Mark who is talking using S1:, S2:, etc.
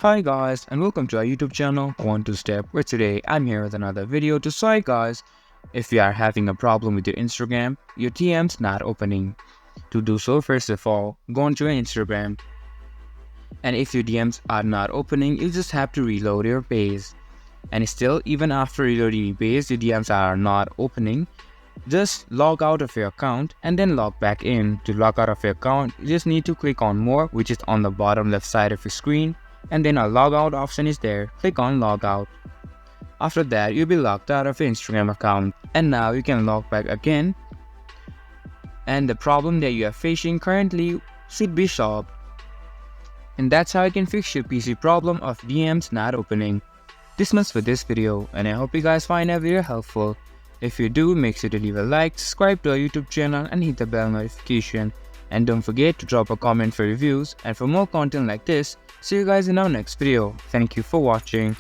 S1: Hi guys, and welcome to our YouTube channel 1-2-Step, where today I'm here with another video to show you guys if you are having a problem with your Instagram, your DMs not opening. To do so, first of all, go onto your Instagram, and if your DMs are not opening, you just have to reload your page. And still, even after reloading your page, your DMs are not opening, just log out of your account and then log back in. To log out of your account, you just need to click on more, which is on the bottom left side of your screen, and then a logout option is there. Click on logout. After that, you'll be logged out of your Instagram account, and now you can log back again, and the problem that you are facing currently should be solved. And that's how you can fix your PC problem of DMs not opening. This much for this video, and I hope you guys find it very helpful. If you do, make sure to leave a like, subscribe to our YouTube channel, and hit the bell notification. And don't forget to drop a comment for reviews and for more content like this. See you guys in our next video. Thank you for watching.